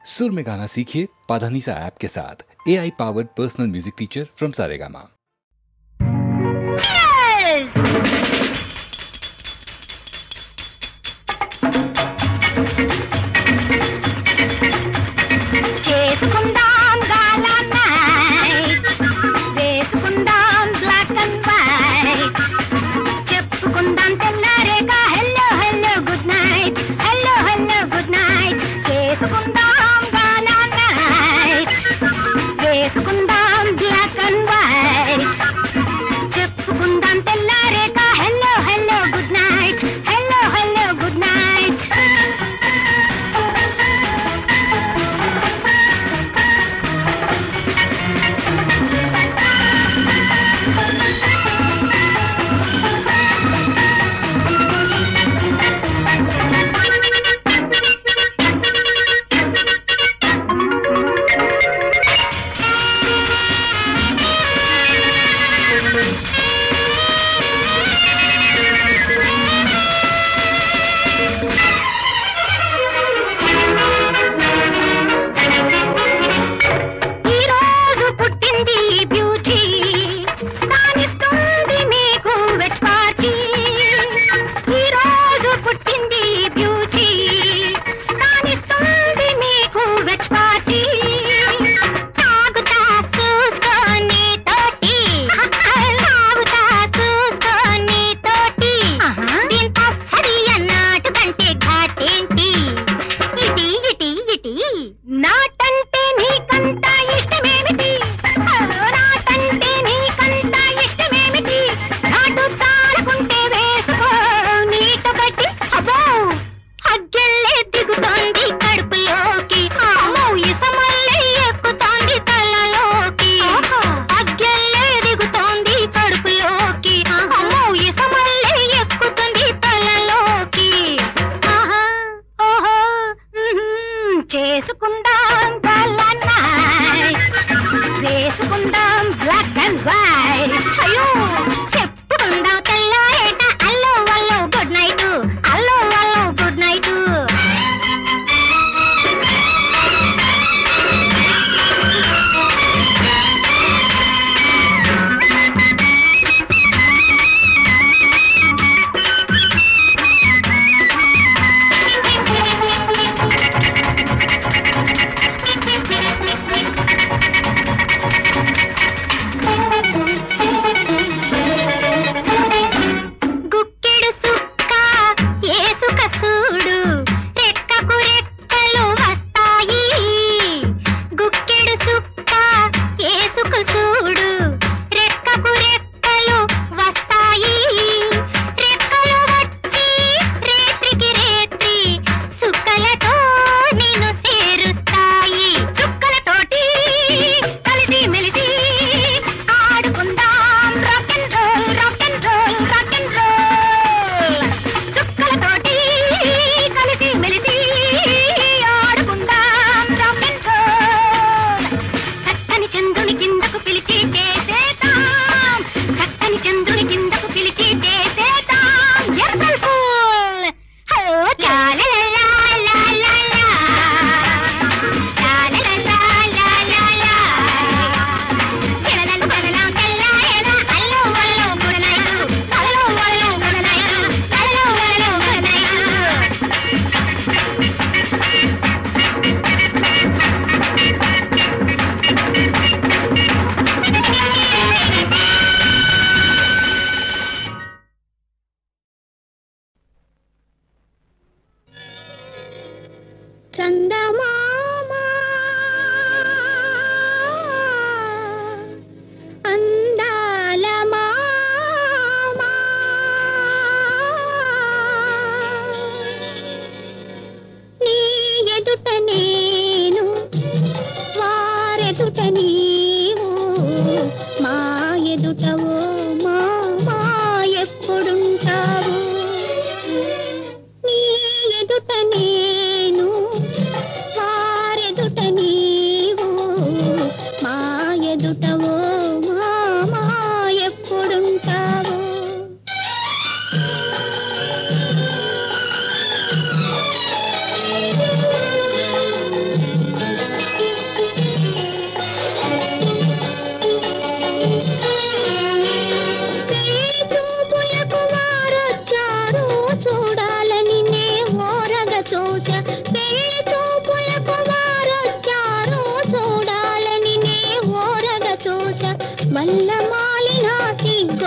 सुर में गाना सीखिए पाधानीसा ऐप के साथ। AI powered personal music teacher from Saregama.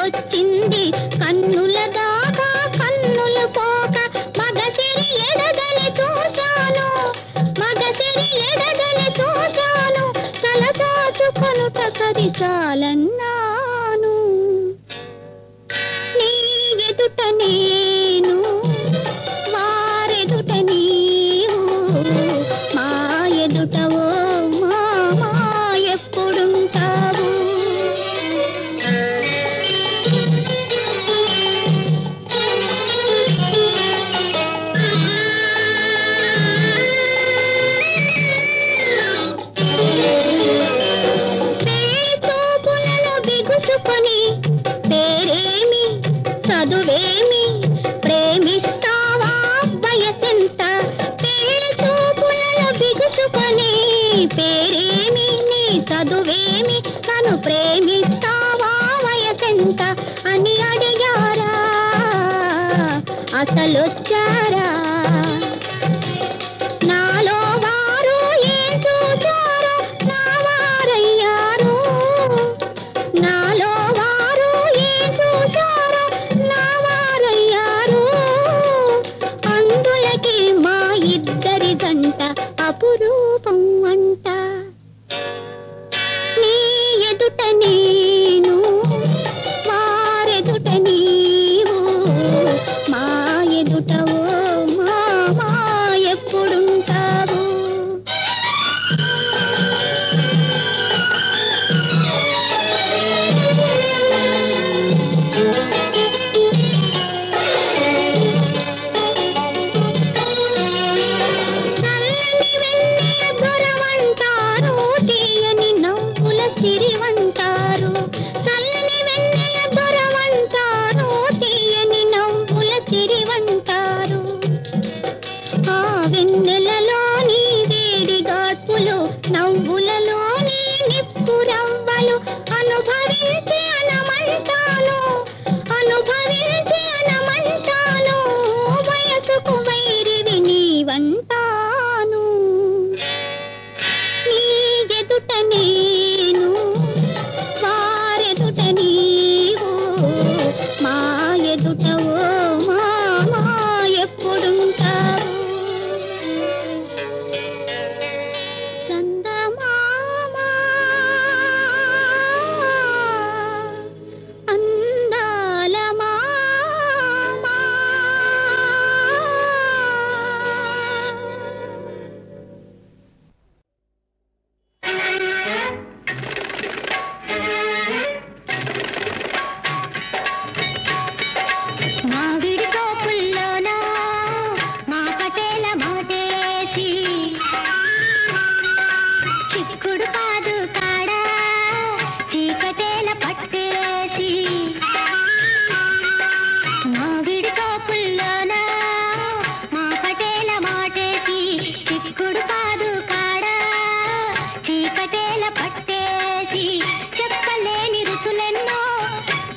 వచ్చింది కన్నుల దాకా కన్నులు పోక మగసిరి ఎడగని చూశాను మగసిరి ఎడగని చూశాను తలదాచుకొనుట కది చాలన్నాను నీ ఎదుట నేను వారెదుట నీవు మా ఎదుట ఓ మామా ఎప్పుడుంటావు బిగుసుకొని పేరేమి చదువేమి ప్రేమిస్తావా వయసెంత పేరు చూపులలో బిగుసుకొని పేరేమి నీ చదువేమి నన్ను ప్రేమిస్తావా వయసెంత అని అడిగారా అసలొచ్చారా నాలో వారు ఏం చూశారో నా వారయ్యారు నాలో వారు ఏం చూశారో నా వారయ్యారు అందులకి మా ఇద్దరి జంట అపురూపం అంట నీ ఎదుట నేను వారెదుట నీవు మా ఎదుట ఓ మామా ఎప్పుడుంటావు సిరివంటారు చల్లని వెన్నెల దొరవంటారు తీయని నవ్వుల సిరివంటారు ఆ వెన్నెలలోని వేడి గాడ్పులు నవ్వులలోని నిప్పు రవ్వలు అనుభవించి అనమంటాను అనుభవించి అనమంటాను వయసుకు వైరివి నీవంటాను నీ ఎదుట నేను వారెదుట నీవు మా ఎదుట ఓ మామా ఎప్పుడుంటావు చందమామా అందాల మామా మావిడి తోపుల్లోనా మా పటేల మాటేసి చిక్కుడు కాదు కాడా చీకటేల పట్టేసి మావిడి తోపుల్లోనా మా పటేల మాటేసి చిక్కుడు కాదు కాడా చీకటేల పట్టేసి చెప్పలేని రుసులెన్నో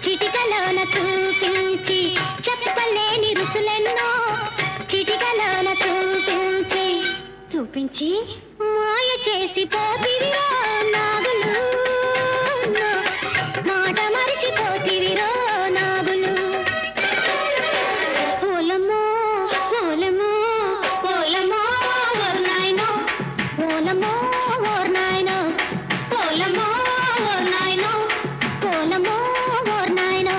చిటికలోన చూపించి చెప్పలేని రుసులెన్నో చిటికలోన చూపించి మాయ చేసి పోతివిరో నాగులు మాట మరిచిపోతివిరో నాగులు ఓలమ్మో ఓలమ్మో ఓలమ్మో ఓర్ నాయనో ఓలమ్మో ఓర్ నాయనో ఓలమ్మో ఓర్ నాయనో ఓలమ్మో ఓర్ నాయనో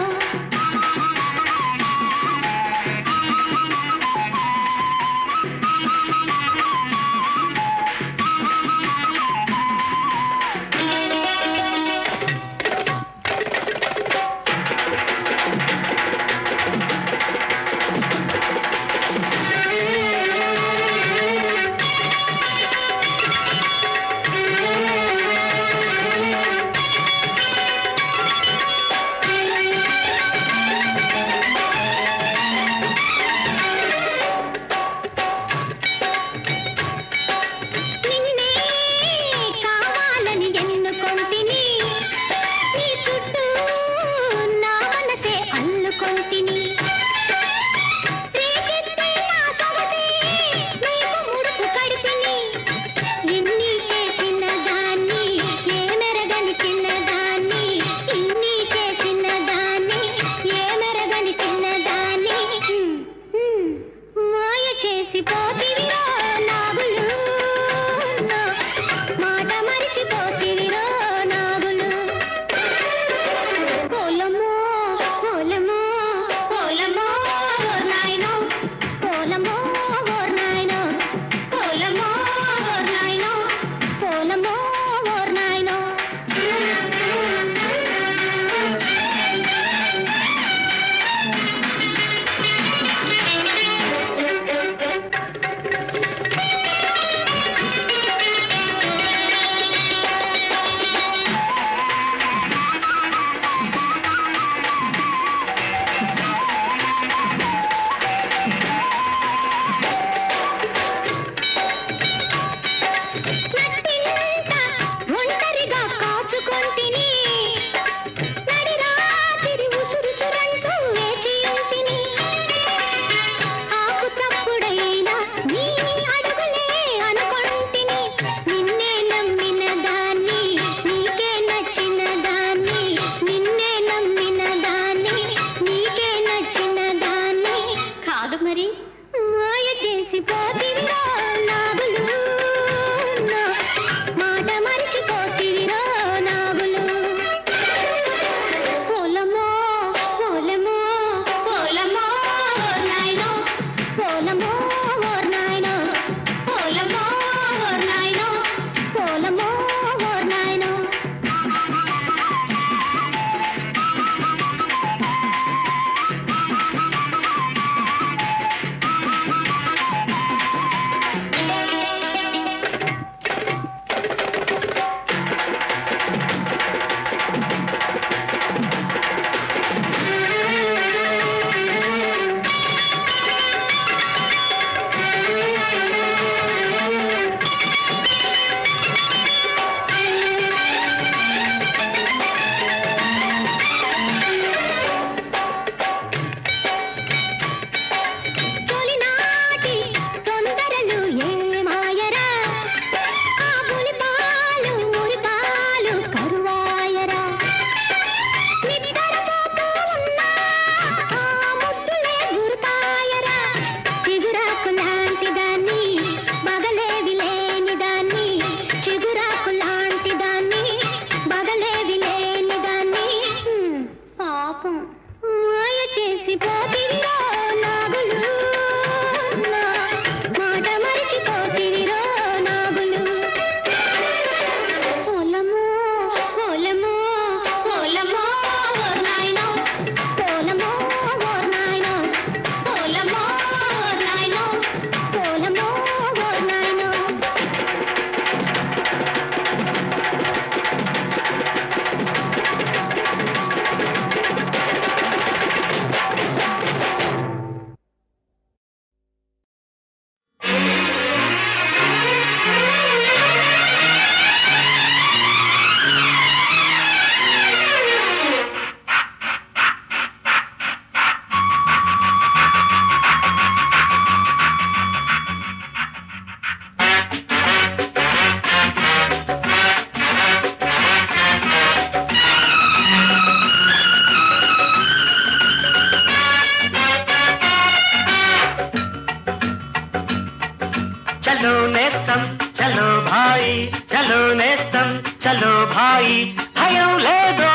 చలో నేస్తం చలో భాయి భయం లేదో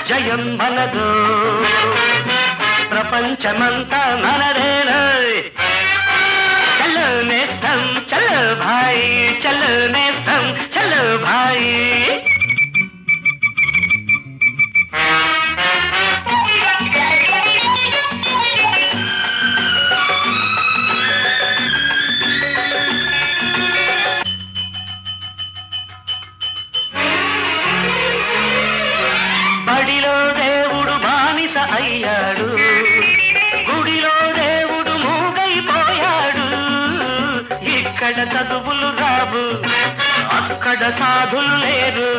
జయం మనదో ప్రపంచమంతా మనదేనా చలో నేస్తం చలో భాయి చలో నేస్తం చలో భాయి బడిలో దేవుడు బానిస అయ్యాడు గుడిలో దేవుడు మూగైపోయాడు ఇక్కడ చదువులు రావు అక్కడ సాధులు లేరు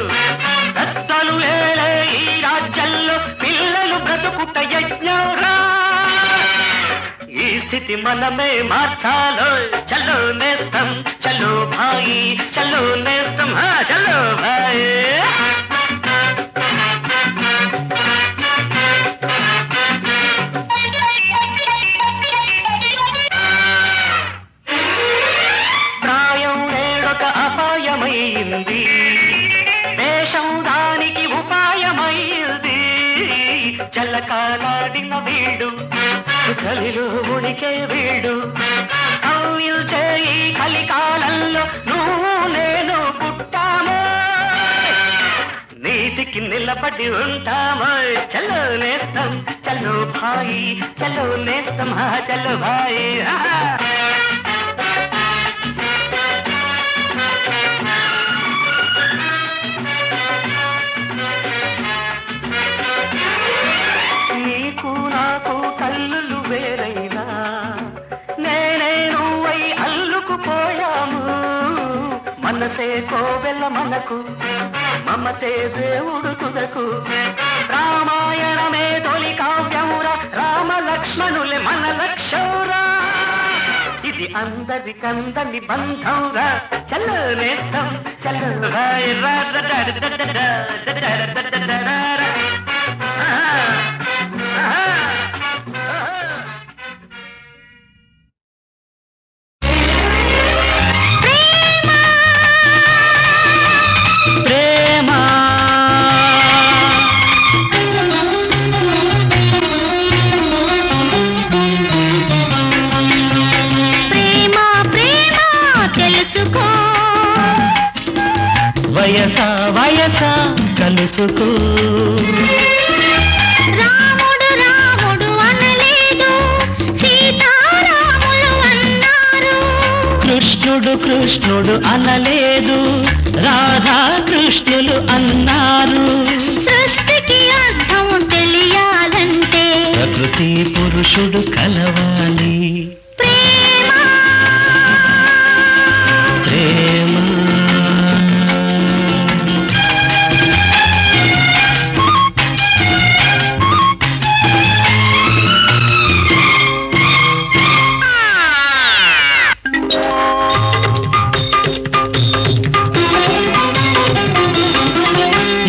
దత్తలు లేలే ఈ రాజ్యంలో పిల్లలు బ్రతుకుట యజ్ఞంరా ఈ స్థితి మనమే మార్చాలో చలో నేస్తం చలో భాయి చలో నేస్తం చలో భాయి ప్రాయం నేడొక అపాయమైంది దేశం దానికి ఉపాయమైంది చల్లకాలాడిన వీడు చలిలో ఉడికే వీడు కవ్విల్చే ఈ కలికాలంలో నువ్వు నేను పుట్టామో నీతికి నిలబడి ఉంటామో చలో నేస్తం చలో భాయి చలో నేస్తం చలో భాయి నీకు నాకు తల్లులు వేరైనా నేనే నువ్వై అల్లుకుపోయాము మనసే కోవెల మనకు మమతే దేవుడు తుదకు రామాయణమే తొలి కావ్యమురా రామ లక్ష్మణులే మన లక్ష్యౌరా ఇది అందరికందని బంధంగా చలో నేస్తం చలో భాయ్ వయసా వయసా కలుసుకో రాముడు రాముడు అనలేదు సీతారాములు అన్నారు కృష్ణుడు కృష్ణుడు అనలేదు రాధా కృష్ణులు అన్నారు సృష్టికి అర్థం తెలియాలంటే ప్రకృతి పురుషుడు కలవాలి ప్రేమ ప్రేమ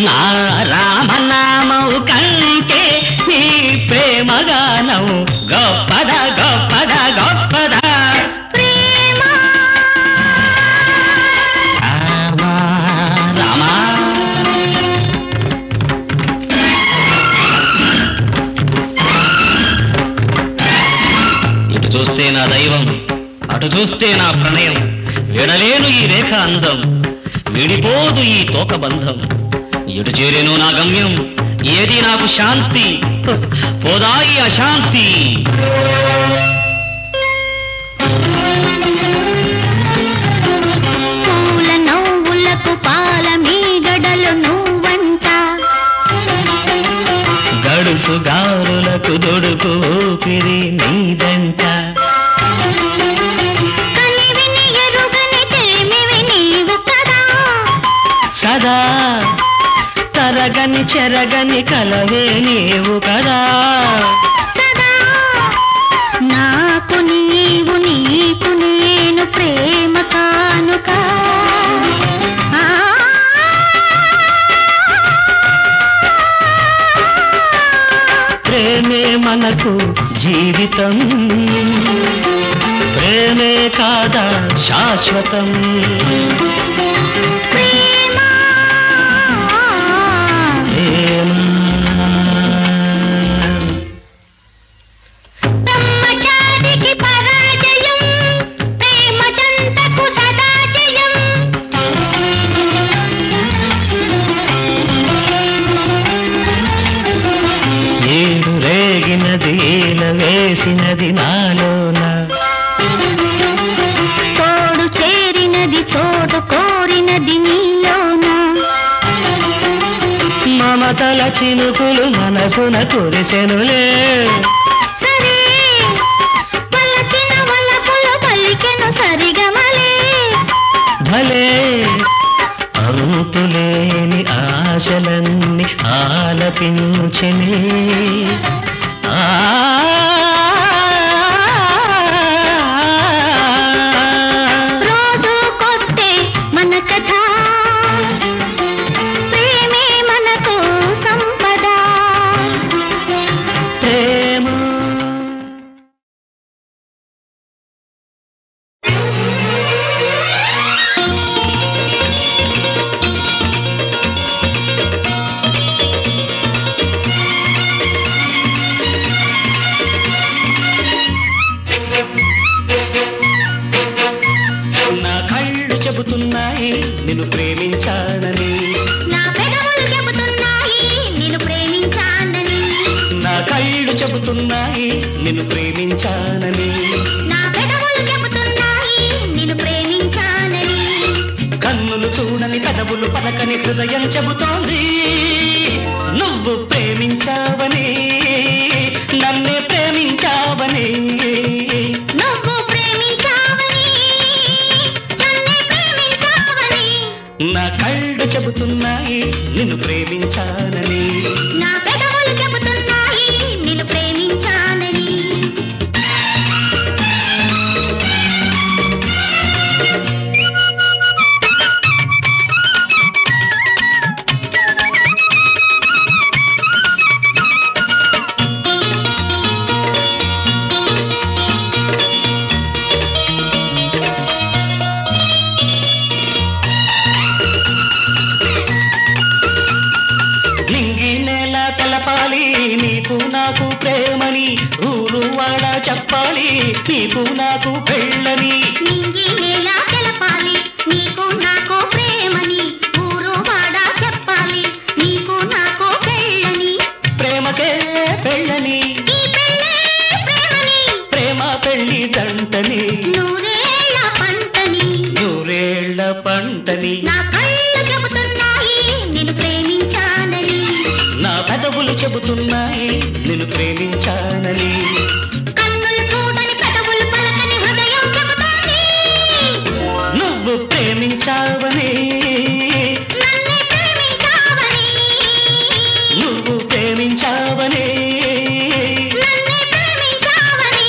నా రామనామవు కంటే నీ ప్రేమగానం గొప్పద గొప్పద గొప్పద ప్రేమ రామా రామా ఇటు చూస్తే నా దైవం అటు చూస్తే నా ప్రణయం విడలేను ఈ రేఖ అందం విడిపోదు ఈ తోక బంధం ఎటు చేరేను నా గమ్యం ఏది నాకు శాంతి పోదా ఈ అశాంతి పూల నవ్వులకు పాల మీగడలు నువ్వంట గడుసు గారులకు దొడుకు ఊపిరి నీదంట కనివిని ఎరుగని తెలిమివి నీవు కదా సదా తరగని చెరగని కలవే నీవు కదా సదా నాకు నీవు నీకు నేను ప్రేమ కానుక ప్రేమే మనకు జీవితం ప్రేమే కాదా శాశ్వతం ప్రేమ బ్రహ్మచారికి పరాజయం ప్రేమ జంతకు సదా జయం ఏడు రేగినది ఈల వేసినది నాలోన తోడు చేరినది చోటు కోరినది నీలోన మమతల చినుకులు మనసున కురిసెనులే సరే పలకిన వలపులు పలికెను సరిగమలే భలే అంతులేని ఆశలన్నీ ఆలపించని రోజు కొత్తే మన కథ ప్రేమే మనకు సంపద ప్రేమ నా కళ్ళు చెబుతున్నాయి నిన్ను ప్రేమించానని నా పెదవులు చెబుతున్నాయి నిన్ను ప్రేమించానని నా కళ్ళు చెబుతున్నాయి నిన్ను ప్రేమించానని నా పెదవులు చెబుతున్నాయి నిన్ను ప్రేమించానని కన్నులు చూడని పెదవులు పలకని హృదయం చెబుతోంది నువ్వు ప్రేమించావని నన్నే ప్రేమించావని నువ్వు ప్రేమించావని నన్నే ప్రేమించావని నా కళ్ళు చెబుతున్నాయి నిన్ను ప్రేమించానని నా పెదవులు చెబుతున్నాయి నిన్ను ప్రేమించానని నింగి నేల తెలపాలి నీకు నాకు ప్రేమని ఊరు వాడ చెప్పాలి నీకు నాకు పెళ్ళని నింగి నేల తెలపాలి నీకు నాకు ప్రేమని ఊరు వాడ చెప్పాలి నీకు నాకు పెళ్ళని ప్రేమకే పెళ్ళని ఈ పెళ్ళే ప్రేమని ప్రేమ పెళ్ళి జంటని నూరేళ్ల పంటని నూరేళ్ల పంటని నా కళ్ళు చెబుతున్నాయి నిన్ను ప్రేమించానని నా పెదవులు చెబుతున్నాయి నిన్ను ప్రేమించానని కన్నులు చూడని పెదవులు పలకని హృదయం చెబుతాని నువ్వు ప్రేమించావని నన్నే ప్రేమించావని నువ్వు ప్రేమించావని నన్నే ప్రేమించావని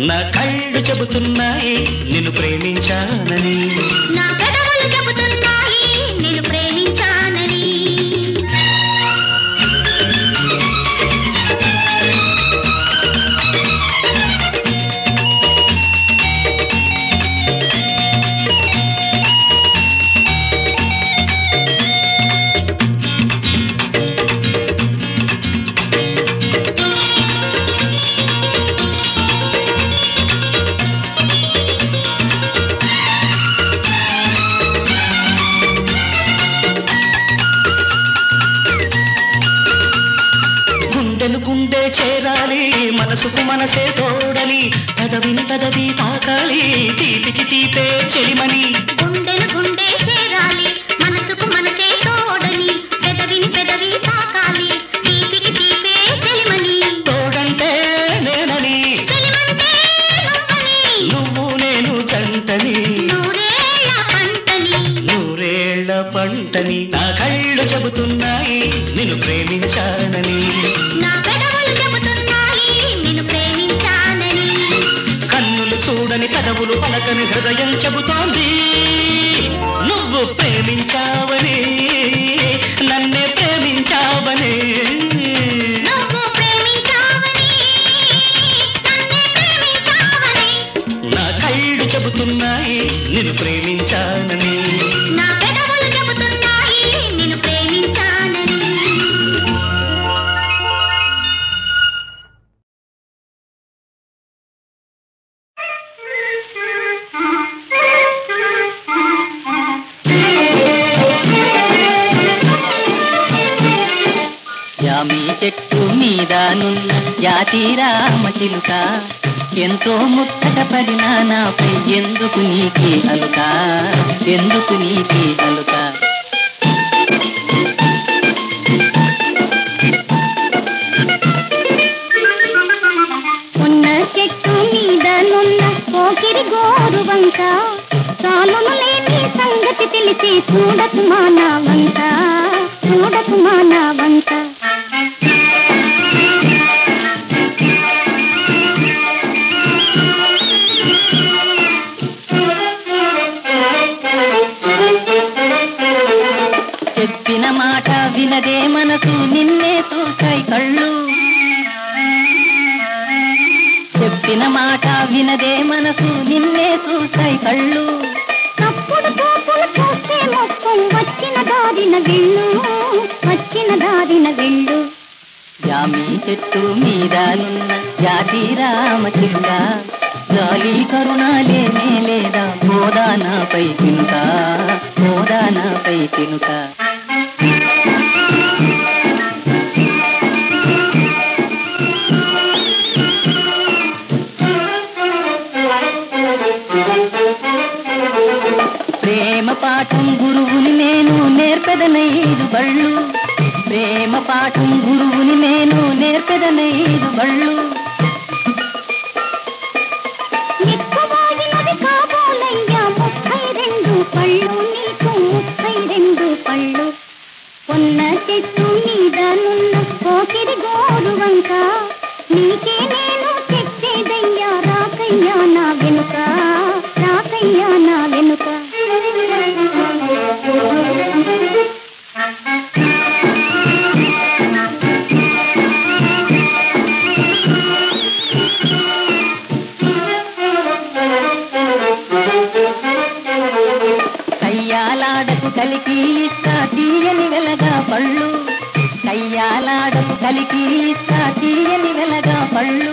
నా కళ్ళు చెబుతున్నాయి నిన్ను ప్రేమించానని నా పెదవులు చెబుతున్నాయి నిన్ను ప్రేమించానని గుండెను గుండె చేరాలి మనసుకు మనసే తోడని పెదవిని పెదవి తాకాలి తీపికి తీపే చెలిమని గుండెను గుండె చేరాలి మనసుకు మనసే తోడని పెదవిని పెదవి తాకాలి తీపికి తీపే చెలిమని తోడంటే నేనని చెలిమంటే నువ్వని నువ్వు నేను జంటని నూరేళ్ల పంటని నూరేళ్ల పంటని నా కళ్ళు చెబుతున్నాయి నిన్ను ప్రేమించానని నా పెదవులు చెబుతున్నాయి నిన్ను ప్రేమించానని కన్నులు చూడని పెదవులు పలకని హృదయం చెబుతోంది నువ్వు ప్రేమించావని నన్నే ప్రేమించావని నువ్వు ప్రేమించావని నన్నే ప్రేమించావని నా కళ్ళు ప్రేమించానని. నా పెదవులు చెబుతున్నాయి నిన్ను ప్రేమించానని. జామి చెట్టు మీద నున్న జాతి రామచిలుక, ఎంతో ముచ్చట పడినా నాపై ఎందుకు నీకి అలుక, ఎందుకు నీకి అలుక. ఉన్న చెట్టు మీద నున్న పోకిరి గోరు వంక, చాలును లేని సంగతి తెలిసి చూడకు మానా వంక, చూడకు మానా వంక. చెప్పిన మాట వినదే మనసు నిన్నే చూసాయి కళ్ళు, చెప్పిన మాట వినదే మనసు నిన్నే చూసాయి కళ్ళు. తప్పుడు చూపులు చూస్తే మొత్తం వచ్చిన దారిన వెళ్ళు, వచ్చిన దారిన వెళ్ళు. జామి చెట్టు మీద నున్న జాతి రామచిలుక, జాలి కరుణ లేనే లేదా గోదానాపై తినుక, గోదానాపై తినుక. ప్రేమ పాఠం గురువుని నేను నేర్పెదనైదు బళ్ళు, ప్రేమ పాఠం గురువుని నేను నేర్పెదనైదు బళ్ళు. ఎక్కువైనది కాబోలయ్యా 32 పళ్ళు, నీకు 32 పళ్ళు. కొన్న చెట్టు మీద నున్న పోకిరి గోరు వంక, నీకే నేను చెప్పేదయ్యా రాకయ్యా నా వెనుక, రాకయ్యా నా వెనుక. కయ్యాలాడకు కలికి ఇస్తా తీయని వెలగా పళ్ళు, కయ్యాలాడకు కలికి ఇస్తా తీయని వెలగా పళ్ళు.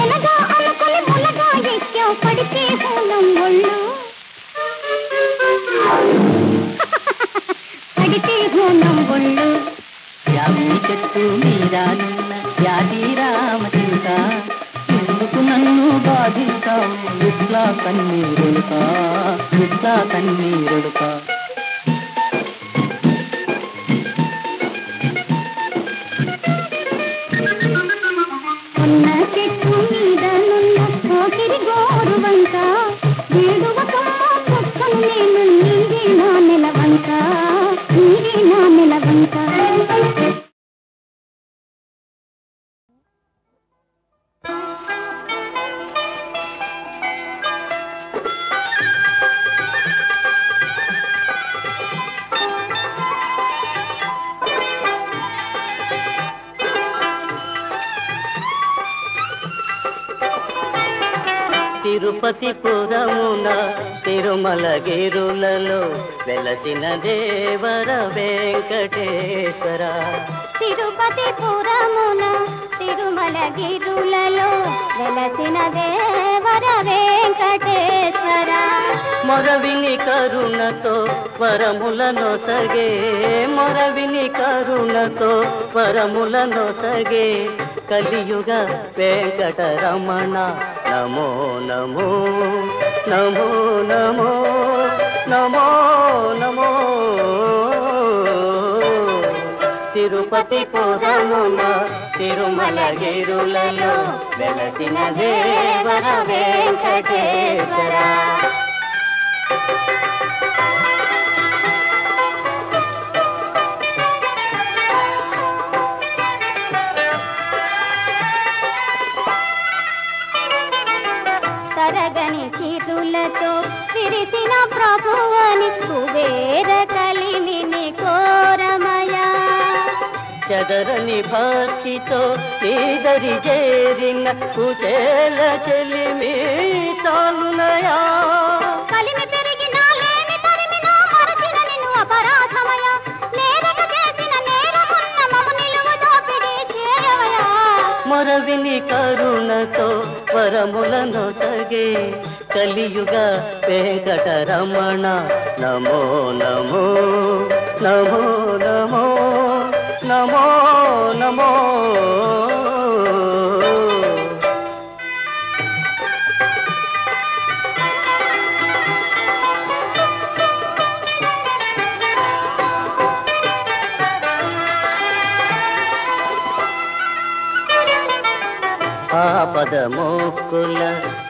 ఎనగా అనుకుని ములగా ఎక్కావు పడితే హూలం ఒళ్ళు, పడితే హూలం ఒళ్ళు. జామి చెట్టు మీద నున్న జాతి రామచిలుక, ఎందుకు నన్ను బాధిస్తావు ఇట్లా కన్నీరుడుక, ఇట్లా కన్నీరుడుక. ఉన్న చెట్టు మీద నున్న పోకిరి గోరు వంక, వేడువకమ్మ పక్కను నేను నీవే నా నెలవంక, నీవే నా నెలవంక. తిరుపతి పురమున తిరుమలగిరులలో వెలసిన దేవర వెంకటేశ్వర, తిరుపతి పురమున తిరుమలగిరులలో వెలసిన దేవర వెంకటేశ్వర. మొరవిని కరుణతో వరములను సగే, మొరవిని కరుణతో వరములను సగే కలియుగ వెంకటరమణ. నమో నమో నమో నమో నమో నమో. తిరుపతి పురమున తిరుమలగిరులలో వెలసిన దేవర వెంకటేశ్వర. తరగని సిరులతో విరిసిన ప్రభువని కుబేర కలిమిని కోరమయా. చదరని భక్తితో నీదరి చేరిన కుచేల చెలిమి తాలునయా. కలిమి పెరిగి నాలేమి కరుణతో వరములను తగే కలియుగ వెంకటరమణ నమో నమో నమో నమో నమో నమో ఆపద మోక్కుల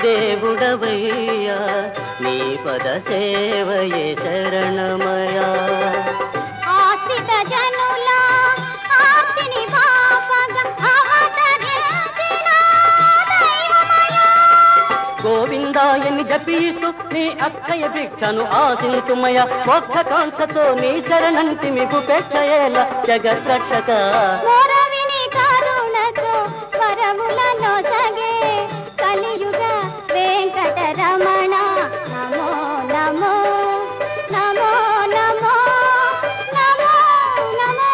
దేవుడవయ్యా నీ పద సేవయే శరణమయా ఆశ్రిత జనుల ఆర్తిని బాపగా అవతరించిన దైవమయా గోవిందాయని జపిస్తూ నీ అక్కయ భిక్షను ఆశింతుమయ మోక్షకాంక్షతో నీ శరణంటిమి గుపెట్టయేల జగద్రక్షక మోరవిని కరుణతో వరములను సగే కలియుగ వెంకటరమణ నమో నమో నమో నమో నమో నమో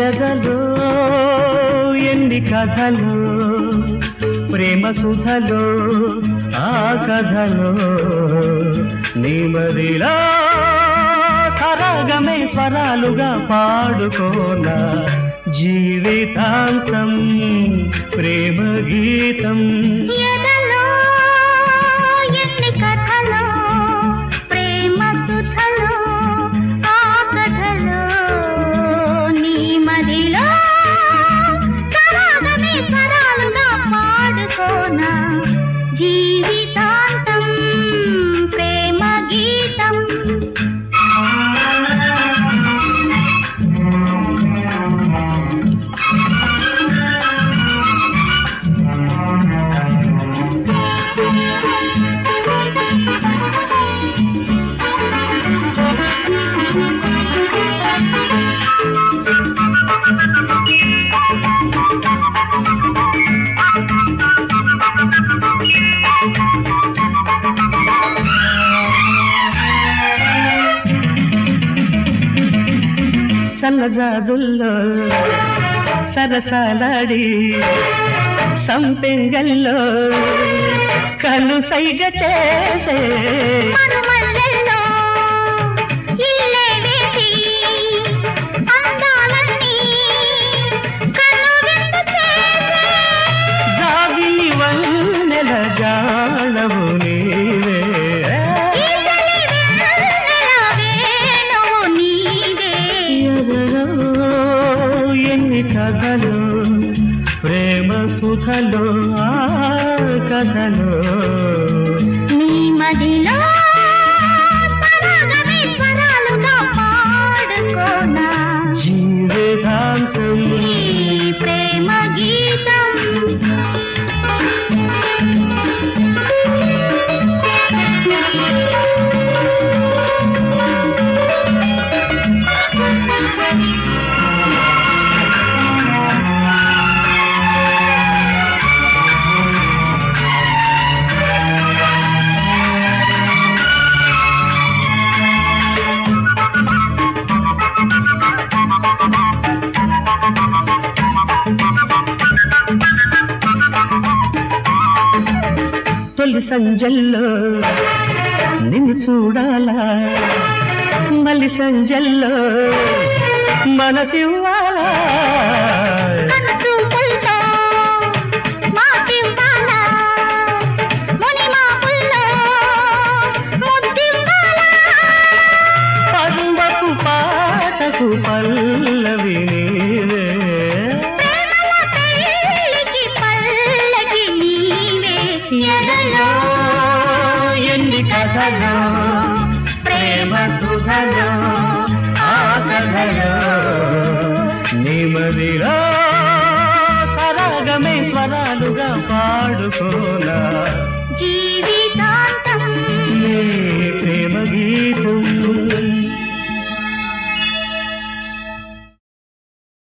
ఎదలో ఎన్ని కథలు ప్రేమ సుధలో ఆ కథలో నీమదిలా సరాగమే స్వరాలుగా పాడుకోనా జీవితాంతం ప్రేమ గీతం ఎదలో ఎన్ని కథలో ప్రేమ సుధలో ఆ కథలో నీ మదిలో సరాగమే స్వరాలుగా పాడుకోనా జీవితాంతం ప్రేమ గీతం సన్నజాజుల్లో సరసాలాడి సంపెంగల్లో కళ్ళు సైగ చేసే మరుమల్లెల్లో ఇల్లే వేసి అందాలన్నీ కనువింద చేసే జాబిలి వన్నెల జాలవు నీవే ఈ చలి వెన్నెల వేణువు నీవే ఎదలో ఎన్ని కథలు ప్రేమ సుధలో ఆ కథలో నీ మదిలో సరాగమే స్వరాలుగా పాడుకోనా జీవితాంతం ఈ ప్రేమ గీతం తొలి సంజల్లో నిన్ను చూడాలా మళ్ళీ సంజల్లో మనసివ్వాలా కనుచూపులతో మాటివ్వాలా మునిమాపుల్లో ముద్దివ్వాలా పరువపు పాటకు పల్లవి నీవే ప్రేమల పెళ్ళికి పల్లకి నీవే ఎదలో ఎన్ని కథలో ప్రేమ సుధలో ఆ కథలో నీమదిలో సరాగమే స్వరాలుగా పాడుకోనా జీవి